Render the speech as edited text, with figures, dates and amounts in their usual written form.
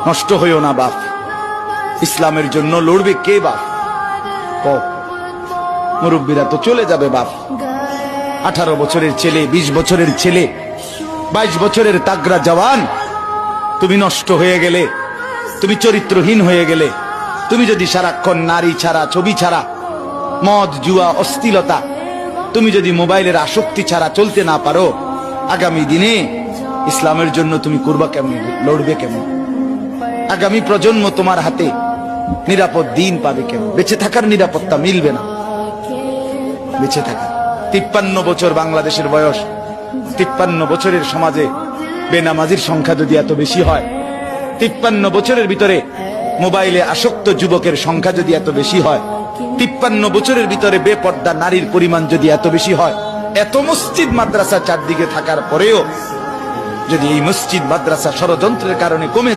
নষ্ট হইও না বাপ। ইসলামের জন্য লড়বে কে বাপ? মুরব্বীরা তো চলে যাবে বাপ। 18 বছরের ছেলে, 20 বছরের ছেলে, 22 বছরের তাগড়া জওয়ান, তুমি নষ্ট হয়ে গেলে, তুমি চরিত্রহীন হয়ে গেলে, তুমি যদি সারাক্ষণ নারী ছাড়া, ছবি ছাড়া, মদ জুয়া অশ্লীলতা, তুমি যদি মোবাইলের আসক্তি ছাড়া চলতে না পারো, আগামী দিনে ইসলামের জন্য তুমি করবা কেমন, লড়বে কেমন? আগামী প্রজন্ম তোমার হাতে নিরাপদ দিন পাবে কেমন? বেঁচে থাকার নিরাপত্তা মিলবে না। বেঁচে থাকা 53 বছর বাংলাদেশের বয়স, 53 বছরের সমাজে বেনামাজির সংখ্যা যদি এত বেশি হয়, 53 বছরের ভিতরে মোবাইলে আসক্ত যুবকের সংখ্যা যদি এত বেশি হয়, 53 বছরের ভিতরে বেপর্দা নারীর পরিমাণ যদি এত বেশি হয়, এত মসজিদ মাদ্রাসা চারদিকে থাকার পরেও যদি এই মসজিদ মাদ্রাসা ষড়যন্ত্রের কারণে কমে